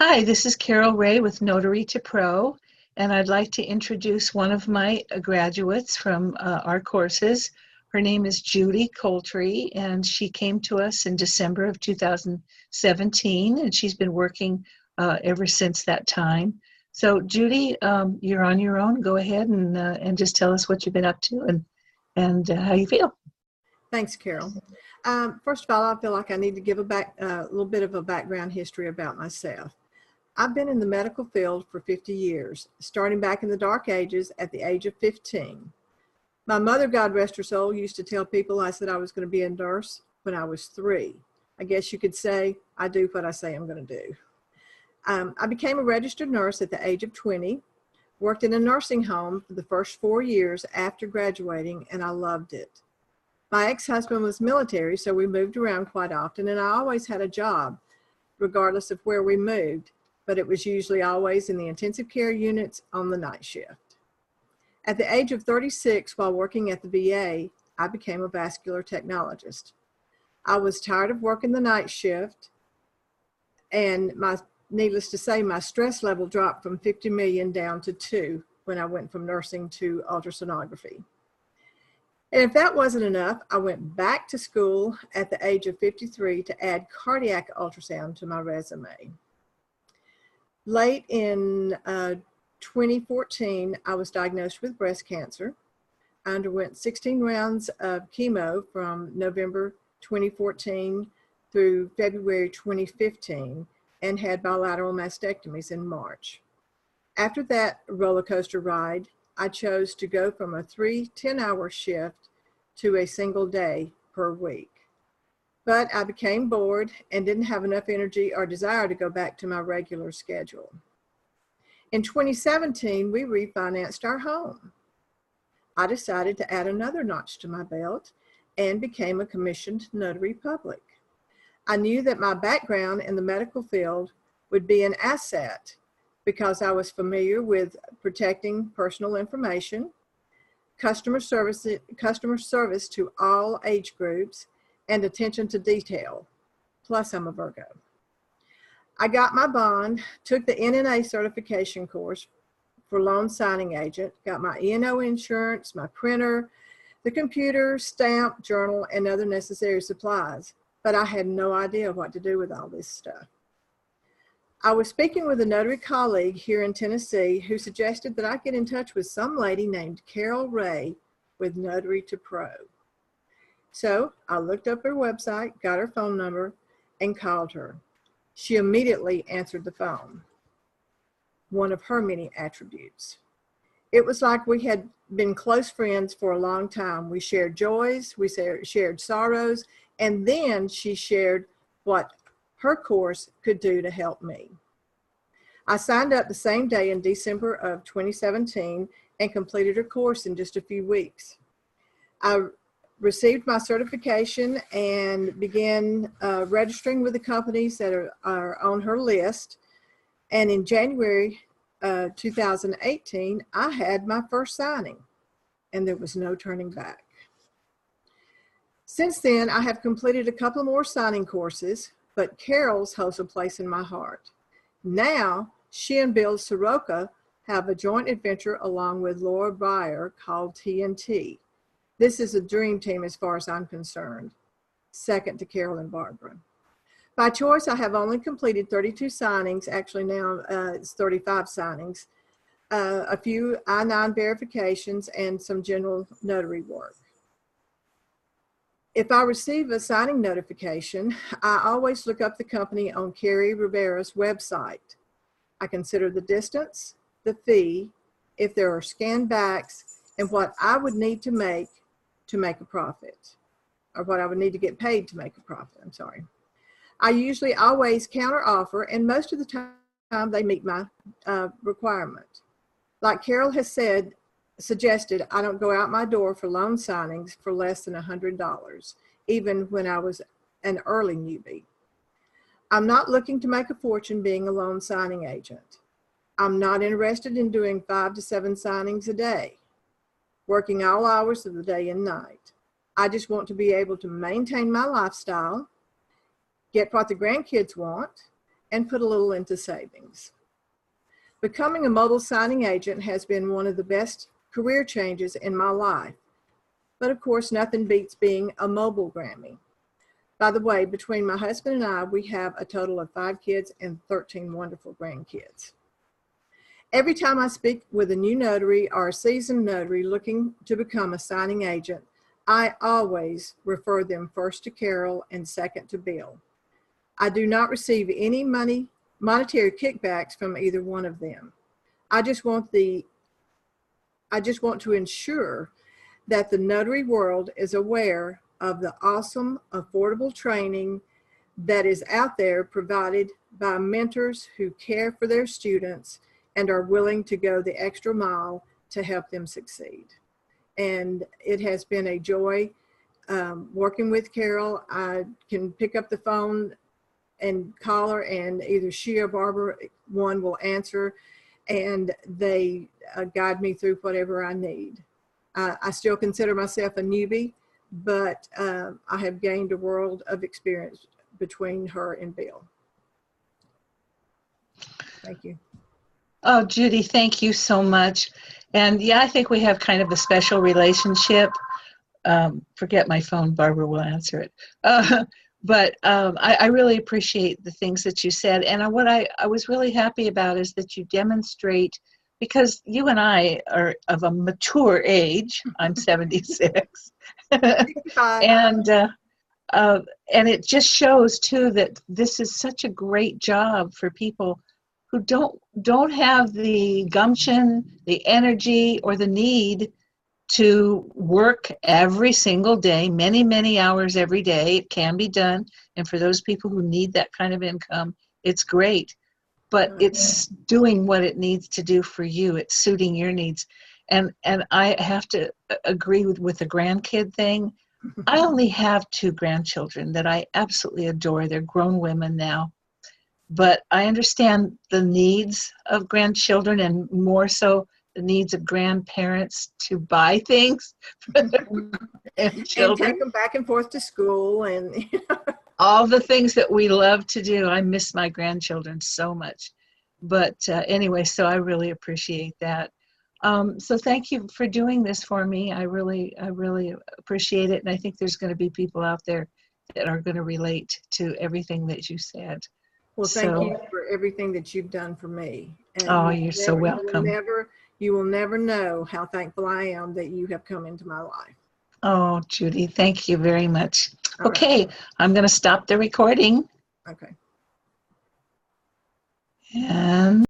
Hi, this is Carol Ray with Notary to Pro, and I'd like to introduce one of my graduates from our courses. Her name is Judy Coultry, and she came to us in December of 2017, and she's been working ever since that time. So, Judy, you're on your own. Go ahead and just tell us what you've been up to and how you feel. Thanks, Carol. First of all, I feel like I need to give a little bit of a background history about myself. I've been in the medical field for 50 years, starting back in the dark ages at the age of 15. My mother, God rest her soul, used to tell people I said I was going to be a nurse when I was 3. I guess you could say I do what I say I'm going to do. I became a registered nurse at the age of 20, worked in a nursing home for the first 4 years after graduating, and I loved it. My ex-husband was military, so we moved around quite often, and I always had a job, regardless of where we moved, but it was usually always in the intensive care units on the night shift. At the age of 36, while working at the VA, I became a vascular technologist. I was tired of working the night shift, and needless to say, my stress level dropped from 50 million down to 2 when I went from nursing to ultrasonography. And if that wasn't enough, I went back to school at the age of 53 to add cardiac ultrasound to my resume. Late in 2014, I was diagnosed with breast cancer. I underwent 16 rounds of chemo from November 2014 through February 2015 and had bilateral mastectomies in March. After that roller coaster ride, I chose to go from a 3 10-hour shift to a single day per week. But I became bored and didn't have enough energy or desire to go back to my regular schedule. In 2017, we refinanced our home. I decided to add another notch to my belt and became a commissioned notary public. I knew that my background in the medical field would be an asset because I was familiar with protecting personal information, customer service to all age groups, and attention to detail. Plus, I'm a Virgo. I got my bond, took the NNA certification course for loan signing agent, got my E&O insurance, my printer, the computer, stamp, journal, and other necessary supplies, but I had no idea what to do with all this stuff. I was speaking with a notary colleague here in Tennessee who suggested that I get in touch with some lady named Carol Ray with Notary to Pro. So I looked up her website, got her phone number, and called her. She immediately answered the phone, one of her many attributes. It was like we had been close friends for a long time. We shared joys, we shared sorrows, and then she shared what her course could do to help me. I signed up the same day in December of 2017 and completed her course in just a few weeks. I received my certification and began registering with the companies that are on her list. And in January 2018, I had my first signing, and there was no turning back. Since then, I have completed a couple more signing courses, but Carol's holds a place in my heart. Now, she and Bill Soroka have a joint adventure along with Laura Breyer called TNT. This is a dream team as far as I'm concerned, second to Carol and Barbara. By choice, I have only completed 32 signings. Actually, now it's 35 signings, a few I-9 verifications, and some general notary work. If I receive a signing notification, I always look up the company on Carrie Rivera's website. I consider the distance, the fee, if there are scanned backs, and what I would need to make a profit, or what I would need to get paid to make a profit, I'm sorry. I usually always counter offer, and most of the time they meet my requirement. Like Carol has suggested, I don't go out my door for loan signings for less than $100, even when I was an early newbie. I'm not looking to make a fortune being a loan signing agent. I'm not interested in doing 5 to 7 signings a day, working all hours of the day and night. I just want to be able to maintain my lifestyle, get what the grandkids want, and put a little into savings. Becoming a mobile signing agent has been one of the best career changes in my life. But of course, nothing beats being a mobile Grammy. By the way, between my husband and I, we have a total of 5 kids and 13 wonderful grandkids. Every time I speak with a new notary or a seasoned notary looking to become a signing agent, I always refer them first to Carol and second to Bill. I do not receive any monetary kickbacks from either one of them. I just want to ensure that the notary world is aware of the awesome, affordable training that is out there provided by mentors who care for their students and are willing to go the extra mile to help them succeed. And it has been a joy working with Carol. I can pick up the phone and call her, and either she or Barbara, one, will answer, and they guide me through whatever I need. I still consider myself a newbie, but I have gained a world of experience between her and Bill. Thank you. Oh, Judy, thank you so much. And yeah, I think we have kind of a special relationship. Forget my phone, Barbara will answer it. But I really appreciate the things that you said. And what I was really happy about is that you demonstrate, because you and I are of a mature age. I'm 76. And it just shows, too, that this is such a great job for people who don't have the gumption, the energy, or the need to work every single day, many, many hours every day. It can be done. And for those people who need that kind of income, it's great. But it's doing what it needs to do for you. It's suiting your needs. And I have to agree with the grandkid thing. I only have 2 grandchildren that I absolutely adore. They're grown women now. But I understand the needs of grandchildren, and more so the needs of grandparents to buy things for their grandchildren. And take them back and forth to school and all the things that we love to do. I miss my grandchildren so much. But anyway, so I really appreciate that. So thank you for doing this for me. I really appreciate it. And I think there's going to be people out there that are going to relate to everything that you said. Well, thank you for everything that you've done for me. And oh, you're so welcome. You will never know how thankful I am that you have come into my life. Oh, Judy, thank you very much. All okay, right. I'm going to stop the recording. Okay. And